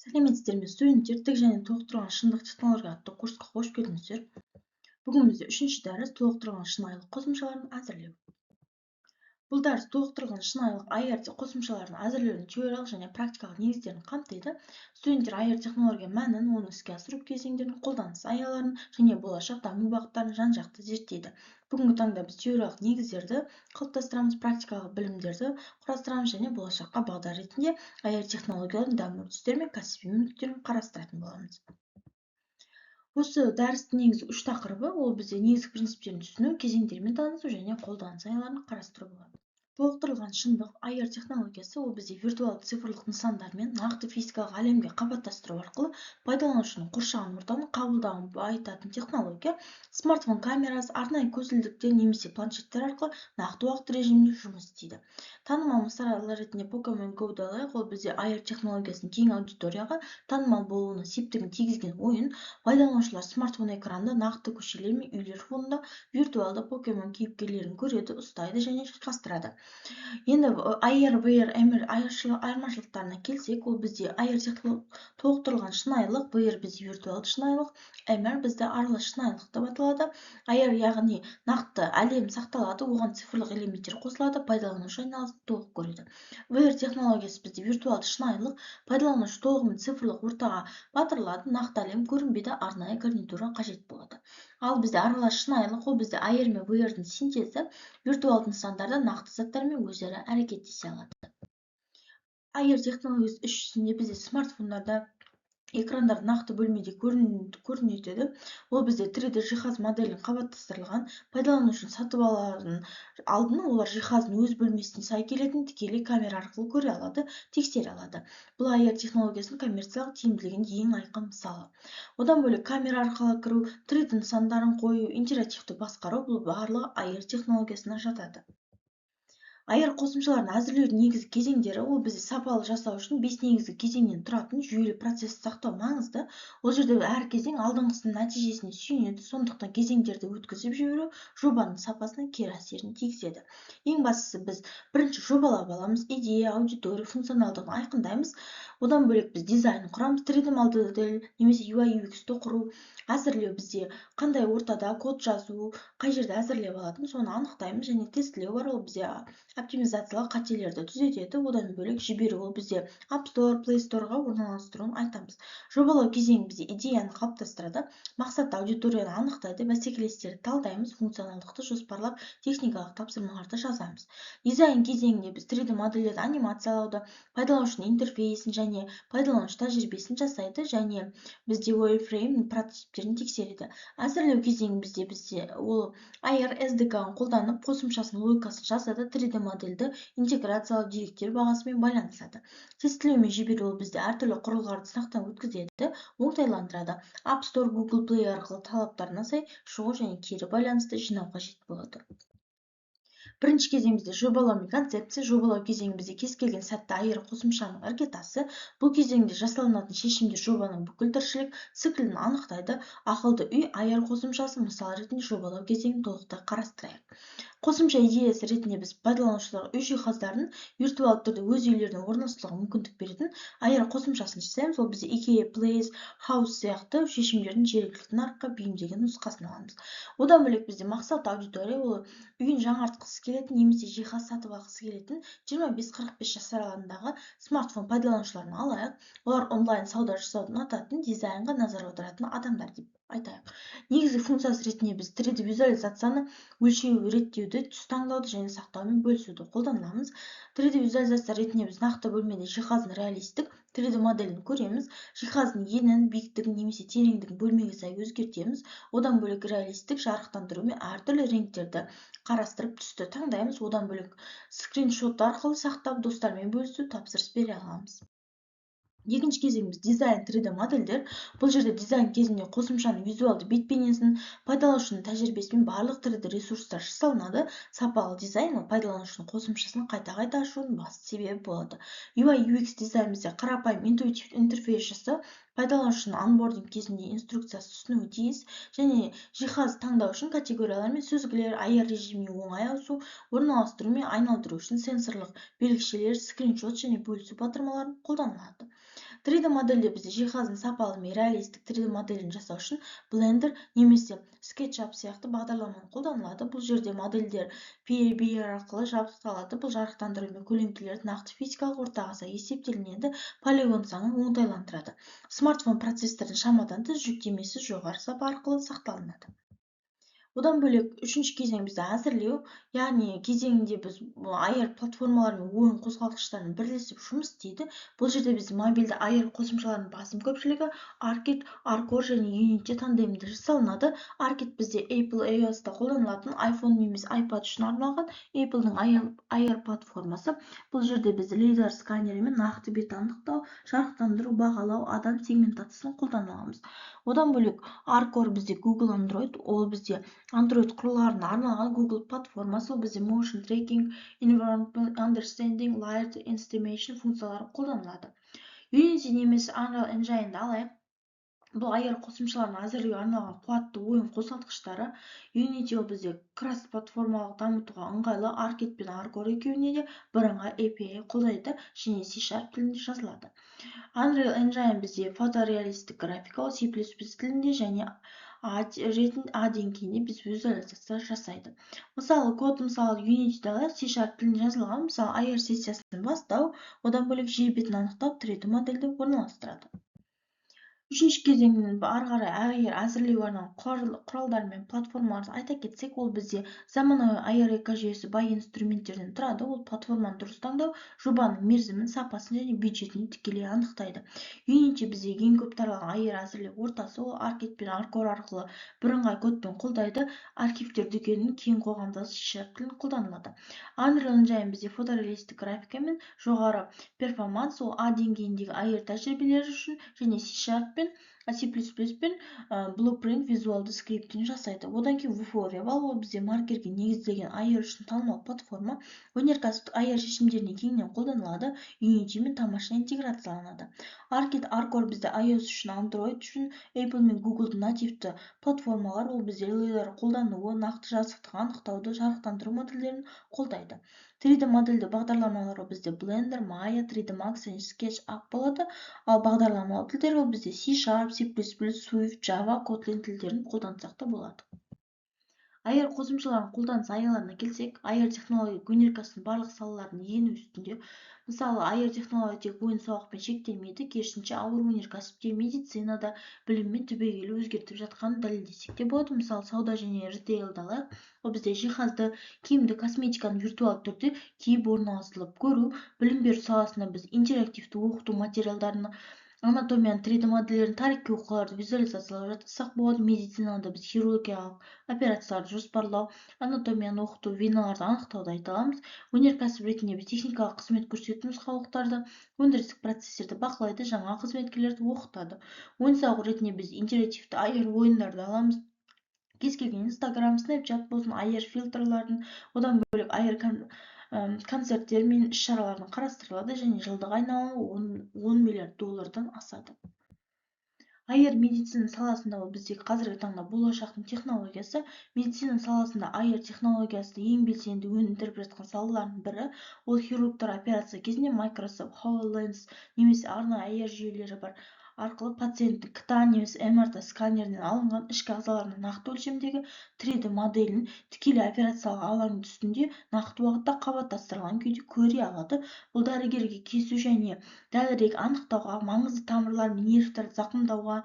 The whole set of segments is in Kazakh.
Сәлеметсіздер ме студенттер, тік және толықтырылған шындық технология атты курсқа қош келдіңіздер. Бүгін бізде үшінші дәріс толықтырылған шынайылық қосымшаларын әзірлеу. Бұл дәріс толықтырылған шынайылық IR қосымшаларын әзірлеудің теориялық және практикалық негіздерін қамтиды. Студенттер IR технология мәнін, оның іске асыру кезеңдерін, қолданыс аяуларын және болашақ даму бағыттарын жан-жақты зерттейді. Бүгінгі таңда біз теориялық негіздерді қалыптастырамыз, практикалық білімдерді құрастырамыз және болашаққа бағдар ретінде IR технологиялардың даму үрдістері мен кәсіби мүмкіндіктерін қарастыратын боламыз. Осы дәрістің негізгі үш тақырыбы ол бізде негізгі принциптерін түсіну, кезеңдермен танысу және қолданыс аяуларын қарастыру болады. Толықтырылған шындық IR технологиясы ол бізде виртуалды цифрлық нысандармен нақты физикалық әлемге қабаттастыру арқылы пайдаланушының қоршаған ортаны қабылдауын байытатын технология. Смартфон камерасы арнайы көзілдіктер немесе планшеттер арқылы нақты уақыт режимінде жұмыс істейді. Танымал мысалдар ретінде Pokemon Go-ды алайық, ол бізде IR технологиясының кең аудиторияға танымал болуына септігін тигізген ойын. Пайдаланушылар смартфон экранында нақты көшелер мен үйлер фонында виртуалды Pokemon кейіпкерлерін көреді, ұстайды және шайқастырады. Енді IR, VR, MR айырмашылықтарына келсек, ол бізде IR толықтырылған шынайылық, VR бізде виртуалды шынайылық, MR бізде аралас шынайылық деп аталады. IR яғни нақты әлем сақталады, оған цифрлық элементтер қосылады, пайдаланушы айналасын толық көреді. VR технологиясы бізде виртуалды шынайылық, пайдаланушы толығымен цифрлық ортаға батырылады, нақты әлем көрінбейді, арнайы гарнитура қажет болады. Ал бізде аралас шынайылық, ол бізде IR мен VR-дың синтезі, виртуалды нысандарда нақты заттармен өзара әрекеттесе алады. IR технологиясы іс жүзінде бізде смартфондарда экрандар нақты бөлмеде көрінеді. Ол бізде 3D жиһаз моделін қабаттастырылған, пайдаланушының сатып аларын алдын олар жиһаздың өз бөлмесіне сай келетін тікелей камера арқылы көре алады, тексере алады. Бұл IR технологиясының коммерциялық тиімділігінің ең айқын мысалы. Одан бөлек камера арқылы кіру, 3D нысандарын қою, интерактивті басқару, бұл барлығы IR технологиясына жатады. IR қосымшаларын әзірлеудің негізгі кезеңдері ол бізде сапалы жасау үшін 5 негізгі кезеңнен тұратын жүйелі процесті сақтау маңызды. Ол жерде әр кезең алдыңғысының нәтижесіне сүйенеді, сондықтан кезеңдерді өткізіп жіберу жобаның сапасына кері әсерін тигізеді. Ең бастысы біз бірінші жобалап аламыз, идея, аудитория, функционалдығын айқындаймыз. Одан бөлек біз дизайнын құрамыз, 3D модель немесе UI UX-ті құру, әзірлеу бізде қандай ортада код жазу, қай жерде әзірлеп алатын, соны анықтаймыз және тестілеу бар, ол бізде оптимизациялық қателерді түзетеді. Одан бөлек жіберу, ол бізде App Store, Play Store-ға орналастыруын айтамыз. Жобалау кезеңі бізде идеяны қалыптастырады, мақсатты аудиторияны анықтайды, бәсекелестерді талдаймыз, функционалдықты жоспарлап, техникалық тапсырмаларды жазамыз. Дизайн кезеңінде біз 3D модельдерді анимациялауды, пайдаланушының интерфейсін және пайдаланушы тәжірибесін жасайды және бізде wireframe прототиптерін тексереді. Әзірлеу кезеңі бізде ол IR SDK-ын қолданып, қосымшасының логикасын жазады, 3D модельді интеграциялау деректер бағасымен байланысады. Тестілеу мен жіберу бізде әртүрлі құрылғыларды сынақтан өткізеді, оңтайландырады. App Store, Google Play арқылы талаптарына сай шығу және кері байланысты жинау қажет болады. Бірінші кезең бізде жобалау мен концепция. Жобалау кезеңі бізде кез келген сәтті IR қосымшаның іргетасы. Бұл кезеңде жасалынатын шешімдер жобаның бүкіл тіршілік циклін анықтайды. Ақылды үй IR қосымшасы мысал ретінде жобалау кезеңін толықтай қарастырайық. Қосымша идеясы ретінде біз пайдаланушыларға үй жиһаздарын виртуалды түрде өз үйлеріне орналастыруға мүмкіндік беретін IR қосымшасын жасаймыз. Ол бізде IKEA, Place, House сияқты шешімдердің жергілікті нарыққа бейімделген нұсқасын аламыз. Одан бөлек бізде мақсатты аудитория ол үйін жаңартқысы келетін немесе жиһаз сатып алғысы келетін 25-45 жас аралығындағы смартфон пайдаланушыларын алайық. Олар онлайн сауда жасауды ұнататын, дизайнға назар аударатын адамдар деп айтайық. Негізгі функциясы ретінде біз 3D визуализацияны өлшеу, реттеуді, түс таңдауды және сақтаумен бөлісуді қолданамыз. 3D визуализация ретінде біз нақты бөлмеде жиһаздың реалистік 3D моделін көреміз. Жиһаздың енін, биіктігін немесе тереңдігін бөлмеге сай өзгертеміз. Одан бөлек реалистік жарықтандыру мен әртүрлі реңктерді қарастырып түсті таңдаймыз. Одан бөлек скриншот арқылы сақтап достармен бөлісу, тапсырыс бере аламыз. Екінші кезеңіміз дизайн 3D модельдер. Бұл жерде дизайн кезінде қосымшаның визуалды бет-бейнесін, пайдаланушының тәжірибесімен барлық 3D ресурстар жасалынады. Сапалы дизайн пайдаланушының қосымшасын қайта-қайта ашуының басты себебі болады. UI UX дизайн бізде қарапайым интуитивті интерфейс жасау, пайдаланушының анбординг кезінде инструкциясы түсінуі тиіс және жиһаз таңдау үшін категориялар мен сүзгілер, IR режиміне оңай ауысу, орналастыру мен айналдыру үшін сенсорлық белгішелер, скриншот және бөлісу батырмаларын қолданылады. 3D модельде бізде жиһаздың сапалы мен реалистік 3D моделін жасау үшін Blender немесе SketchUp сияқты бағдарламаны қолданылады. Бұл жерде модельдер PBR арқылы жабдықталады. Бұл жарықтандыру мен көлеңкелерді нақты физикалық ортаға сай есептелінеді, полигон санын оңтайландырады. Смартфон процессордың шамадан тыс жүктемесі жоғары сапа арқылы сақталынады. Одан бөлек үшінші кезең бізде әзірлеу, яғни кезеңінде біз AR платформалар мен ойын қозғалтқыштарын бірлесіп жұмыс істейді. Бұл жерде бізде мобильді AR қосымшаларының басым көпшілігі Arcade, Arcore және Unity тандемінде жасалынады. Arcade бізде Apple iOS-та қолданылатын iPhone немесе iPad үшін арналған Apple'ның AR платформасы. Бұл жерде біз лидар сканері мен нақты бет анықтау, жарықтандыру, бағалау, адам сегментациясын қолданамыз. Одан бөлек Arcore бізде Google Android, ол бізде Android құрылғыларына арналған Google платформасы, ол бізде Motion Tracking, Environment Understanding, Light Estimation функциялары қолданылады. Unity немесе Unreal Engine'ді алайық. Бұл AR қосымшаларын әзірлеуге арналған қуатты ойын қозғалтқыштары. Unity ол бізде кросс-платформалық дамытуға ыңғайлы, Arcade пен Arcore екеуіне де бірыңғай API қолдайды және C# тілінде жазылады. Unreal Engine бізде фотореалистік графика, ол C++ тілінде және A деңгейінде біз визуализация жасайды. Мысалы, код Unity'да C# тілінде жазылған, мысалы AR сессиясын бастау, одан бөлек жер бетін анықтап 3D модельді орналастырады. Үшінші кезеңнің ары қарай AR әзірлеуге арналған құралдар мен платформаларды айта кетсек, ол бізде заманауи AR экожүйесі бай инструменттерден тұрады. Ол платформаны дұрыс таңдау, жобаның мерзімін, сапасын және бюджетін тікелей анықтайды. Unity бізде ең көп таралған AR әзірлеу ортасы, ол Arcade пен Arcore арқылы бірыңғай кодпен қолдайды. Архивтер дүкенінің кең қоғамдағы C# тілін қолданылады. Unreal Engine бізде фотореалистік графика мен жоғары перформанс, ол A деңгейіндегі AR тәжірибелері үшін және C# пен C++ пен Blueprint визуалды скриптін жасайды. Одан кейін Vuforia бар, ол бізде маркерге негізделген AR үшін танымал платформа, өнеркәсіптік AR шешімдеріне кеңінен қолданылады, Unity мен тамаша интеграцияланады. Arcade, Arcore бізде iOS үшін, Android үшін, Apple мен Google нативті платформалар, ол бізде LiDAR қолдануы, нақты жазықтық анықтауды, жарықтандыру модельдерін қолдайды. 3D модельді бағдарламалары бізде Blender, Maya, 3D Max және SketchUp болады. Ал бағдарламалау тілдері бізде C#, C++, Swift, Java, Kotlin тілдерін қолдансақ та болады. AR қосымшаларын қолданыс аясына келсек, AR технология өнеркәсіптің барлық салаларына ену үстінде. Мысалы, AR технология тек ойын-сауықпен шектелмейді, керісінше ауыр өнеркәсіпте, медицинада, біліммен түбегейлі өзгертіп жатқанын дәлелдесек те болады. Мысалы, сауда және ритейлді алайық. Ол бізде жиһазды, киімді, косметиканы виртуалды түрде киіп орналастырылып көру, білім беру саласында біз интерактивті оқыту материалдарына, анатомияны, 3D модельдерін, тарихи оқиғаларды визуализациялап жатсақ болады. Медицинада біз хирургиялық операцияларды жоспарлау, анатомияны оқыту, веналарды анықтауды айта аламыз. Өнеркәсіп ретінде біз техникалық қызмет көрсету нұсқаулықтарды, өндірістік процестерді бақылайды, жаңа қызметкерлерді оқытады. Ойын-сауық ретінде біз интерактивті AR ойындарды аламыз. Кез келген Instagram, Snapchat болсын, AR фильтрларын, одан бөлек AR концерттер мен іс-шараларын қарастырылады және жылдық айналымы $10 миллиард асады. AR медицина саласында бізде қазіргі таңда болашақтың технологиясы. Медицина саласында AR технологиясы ең белсенді өндіріп жатқан салалардың бірі. Ол хирургтар операция кезінде Microsoft HoloLens немесе арнайы AR жүйелері бар арқылы пациенттің КТА немесе МРТ сканерінен алынған ішкі ағзаларының нақты өлшемдегі 3D моделін тікелей операциялық алаңның үстінде нақты уақытта қабаттастырылған күйде көре алады. Бұл дәрігерге кесу және дәлірек анықтауға, маңызды тамырлар мен нервтерді зақымдауға,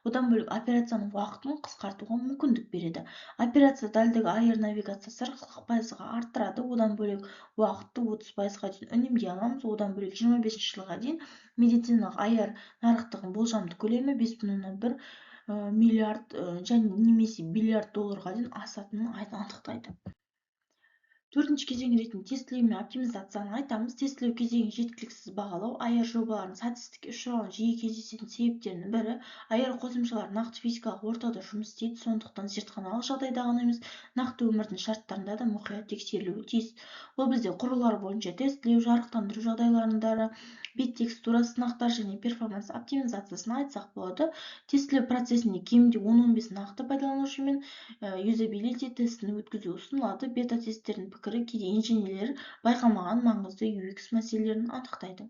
одан бөлек операцияның уақытын қысқартуға мүмкіндік береді. Операция дәлдігі AR навигациясы 40%-ға арттырады. Одан бөлек уақытты 30%-ға дейін үнемдей аламыз. Одан бөлек 25 жылға дейін медициналық AR нарықтығын болжамды көлемі $5,1 миллиард және немесе $1 миллиард дейін асатынын анықтайды. Төртінші кезең ретінде тестілеу мен оптимизацияны айтамыз. Тестілеу кезеңі жеткіліксіз бағалау. AR жобаларын сәтсіздікке ұшырауының жиі кездесетін себептерінің бірі, AR қосымшалары нақты физикалық ортада жұмыс істейді, сондықтан зертханалық жағдайда ғана емес, нақты өмірдің шарттарында да мұқият тексерілуі тиіс. Ол бізде құрылғылар бойынша тестілеу, жарықтандыру жағдайларында, бет текстура сынақтар және перформанс оптимизациясын айтсақ болады. Тестілеу процесінде кемінде 10-15 нақты пайдаланушымен юзабилити тестін өткізу ұсынылады. Бета-тесттердің пікірі кейде инженерлер байқамаған маңызды UX мәселелерін анықтайды.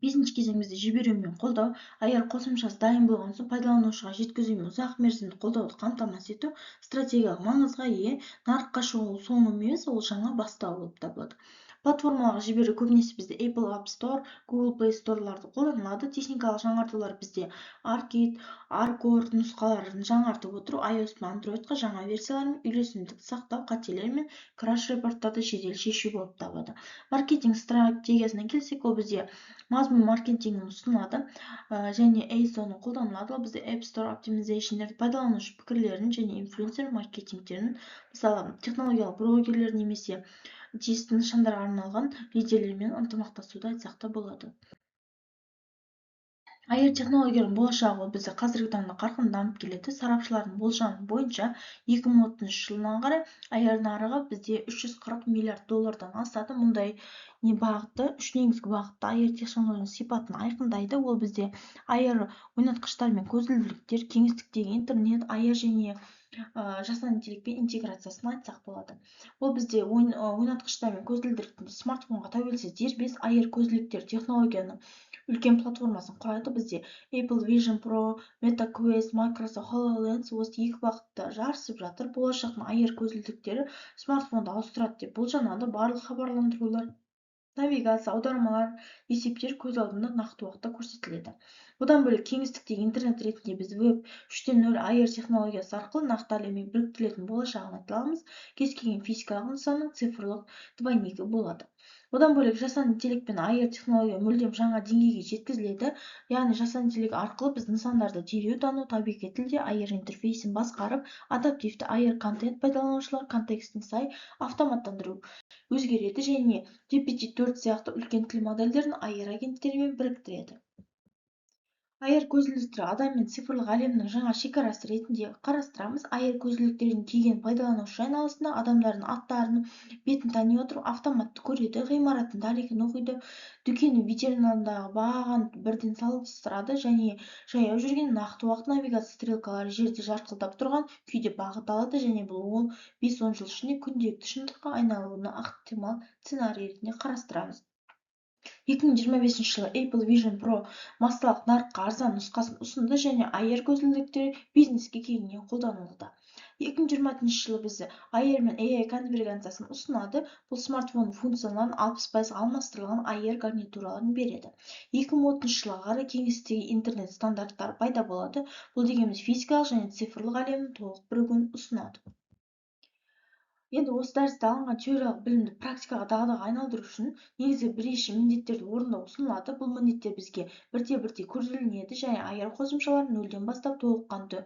Бесінші кезең бізде жіберу мен қолдау. Аяр қосымшасы дайын болған соң пайдаланушыға жеткізу мен ұзақ мерзімді қолдауды қамтамасыз ету стратегиялық маңызға ие. Нарыққа шығу соңы емес, ол жаңа бастау болып табылады. Платформаға жіберу көбінесе бізде Apple App Store, Google Play Store'ларды қолданылады. Техникалық жаңартулар бізде Arcade, Arcore нұсқаларын жаңартып отыру, iOS пен Androidқа жаңа версиялар мен үйлесімдікті сақтау, қателер мен краш репорттарды жедел шешу болып табылады. Маркетинг стратегиясына келсек, ол бізде мазмұн маркетингін ұсынады және ASO-ны қолданылады. Ол бізде App Store Optimization, пайдаланушы пікірлерін және инфлюенсер маркетингтерін, мысалы технологиялық блогерлер немесе тиісті нышандарға арналған лидерлермен ынтымақтасуды айтсақ та болады. Аяр технологиялардың болашағы ол бізде қазіргі таңда қарқынды дамып келеді. Сарапшылардың болжамы бойынша 2030 жылынан қарай аяр нарығы бізде $340 миллиард асады. Мұндай бағытты, үш негізгі бағытта аяр технологияның сипатын айқындайды. Ол бізде аяр ойнатқыштар мен көзілдіріктер, кеңістіктегі интернет, аяр және жасанды интеллектпен интеграциясын айтсақ болады. Ол бізде ойнатқыштар мен көзілдіріктің смартфонға тәуелсіз дербес аяр көзілдіктер технологияның үлкен платформасын құрайды. Бізде Apple Vision Pro, Meta Quest, Microsoft HoloLens осы екі бағытта жарысып жатыр. Болашақтың аяр көзілдіктері смартфонды ауыстырады деп болжанады. Барлық хабарландырулар, навигация, аудармалар, есептер көз алдында нақты уақытта көрсетіледі. Одан бөлек кеңістіктегі интернет ретінде біз веб 3.0 аяр технологиясы арқылы нақты әлеммен біріктірілетін болашағын айта аламыз. Кез келген физикалық нысанның цифрлық двойнигі болады. Одан бөлек жасанды интеллект пен аяр технология мүлдем жаңа деңгейге жеткізіледі. Яғни жасанды интеллект арқылы біз нысандарды дереу тану, табиғи тілде аяр интерфейсін басқарып, адаптивті аяр контент пайдаланушылар контекстіне сай автоматтандыру өзгереді және GPT-4 сияқты үлкен тіл модельдерін аяр агенттерімен біріктіреді. Аяр көзілдіктері адам мен цифрлық әлемнің жаңа шекарасы ретінде қарастырамыз. Аяр көзілдіктерін киген пайдаланушы айналасында адамдардың аттарын, бетін тани отырып автоматты көреді, ғимараттың тарихын оқиды, дүкені ветеринарындағы бағаны бірден салыстырады және жаяу жүрген нақты уақыт навигация стрелкалары жерде жарқылдап тұрған күйде бағыт алады және бұл 5-10 жыл ішінде күнделікті шындыққа айналуына ықтимал сценарий ретінде қарастырамыз. 2025 жылы Apple Vision Pro массалық нарыққа арзан нұсқасын ұсынды және аяр көзілдіктері бизнеске кеңінен қолданылуда. 2020 жылы бізді аяр мен AI конвергенциясын ұсынады. Бұл смартфон функцияларын 60% алмастырылған аяр гарнитураларын береді. 2030 жылға қарай кеңістіктегі интернет стандарттары пайда болады. Бұл дегеніміз физикалық және цифрлық әлемнің толық бірігуін ұсынады. Енді осы дәрісте алынған теориялық білімді практикаға дағдыға айналдыру үшін негізгі бірнеше міндеттерді орындау ұсынылады. Бұл міндеттер бізге бірте-бірте көрсетіледі және аяр қосымшаларын нөлден бастап толыққанды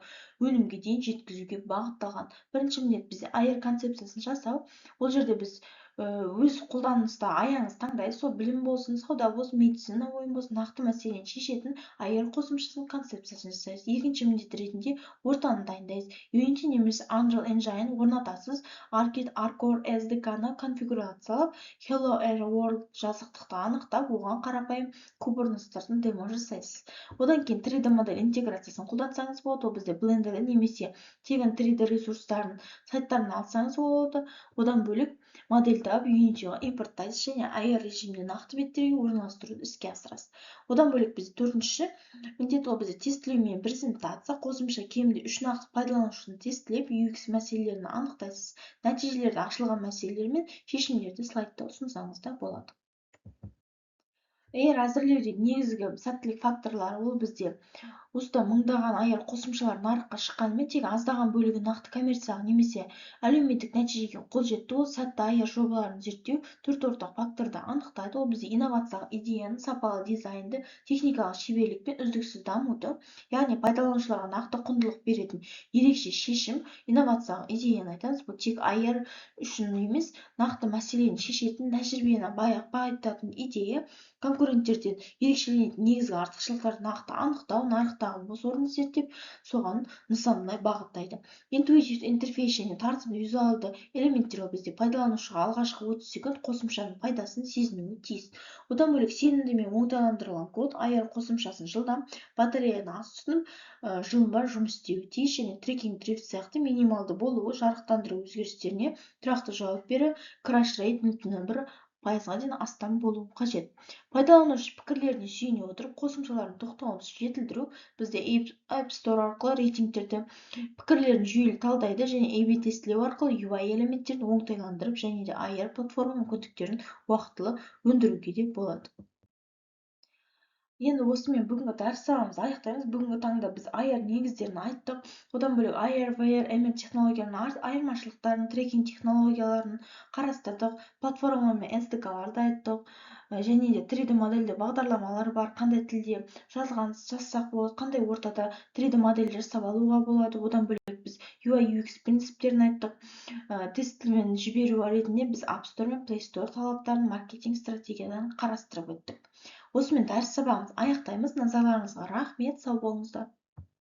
өнімге дейін жеткізуге бағытталған. Бірінші міндет бізде аяр концепциясын жасау. Ол жерде біз өз қолданыста аяңыз таңдайсыз, сол білім болсын, сауда болсын, медицина ойын болсын, нақты мәселені шешетін аяр қосымшасының концепциясын жасайсыз. Екінші міндет ретінде ортаны дайындайсыз. Unity немесе Unreal Engine орнатасыз. Arcade, Arcore, SDK-ны конфигурациялап, Hello World жазықтықты анықтап, оған қарапайым Kubernetes-тардың демо жасайсыз. Одан кейін 3D модель интеграциясын қолдансаңыз болады. Ол бізде Blender немесе тегін 3D ресурстарын сайттарынан алсаңыз болады. Одан бөлек модельді Unity-ға импорттайсыз және аяр режимінде нақты беттерге орналастыруды іске асырасыз. Одан бөлек бізде төртінші міндет ол бізде тестілеу мен презентация. Қосымша кемінде 3 нақты пайдаланушыны тестілеп, UX мәселелерін анықтайсыз. Нәтижелерді ашылған мәселелер мен шешімдерді слайдта ұсынсаңыз да болады. Аяр әзірлеудегі негізгі сәттілік факторлары ол бізде осыда мыңдаған аяр қосымшалар нарыққа шыққанымен тек аздаған бөлігі нақты коммерциялық немесе әлеуметтік нәтижеге қол жетті. Ол сәтті аяр жобаларын зерттеу 4 ортақ факторды анықтайды. Ол бізде инновациялық идеяны, сапалы дизайнды, техникалық шеберлік пен үздіксіз дамуды, яғни пайдаланушыларға нақты құндылық беретін ерекше шешім, инновациялық идеяны айтамыз. Бұл тек аяр үшін емес, нақты мәселені шешетін, тәжірибені байытатын идея. Конкуренттерден ерекшеленетін негізгі артықшылықтарды нақты анықтау, нарықтағы бос орынды зерттеп, соған нысандай бағыттайды. Intuitive интерфейс және тартымды визуалды элементтер бізде пайдаланушыға алғашқы 30 секунд қосымшаның пайдасын сезінуі тиіс. Одан бөлек сенімді мен оңтайландырылған код аяр қосымшасын жылдам, батареяны аз тұтынып, жылынбай жұмыс істеуі тиіс және трекинг дрифт сияқты минималды болуы, жарықтандыру өзгерістеріне тұрақты жауап беру, краш рейт минутына 1 пайызға дейін астам болуы қажет. Пайдаланушы пікірлеріне сүйене отырып, қосымшалардың тоқтамаусыз жетілдіру. Бізде App Store арқылы рейтингтерді, пікірлерін жүйелі талдайды және A/B тестілеу арқылы UI элементтерін оңтайландырып және де AR платформа мүмкіндіктерін уақытылы өндіруге де болады. Енді осымен бүгінгі дәріс сабағымызды аяқтаймыз. Бүгінгі таңда біз AR негіздерін айттық. Одан бөлек AR, VR, ML технологияның айырмашылықтарын, трекинг технологияларын қарастырдық. Платформа мен SDK-ларды айттық. Және де 3D модельде бағдарламалар бар, қандай тілде жазсақ болады, қандай ортада 3D модель жасап алуға болады. Одан бөлек біз UI UX принциптерін айттық. Тестілеумен жіберу ретінде біз App Store мен Play Store талаптарын, маркетинг стратегияларын қарастырып өттік. Осымен дәріс сабағымызды аяқтаймыз. Назарларыңызға рахмет, сау болыңыздар.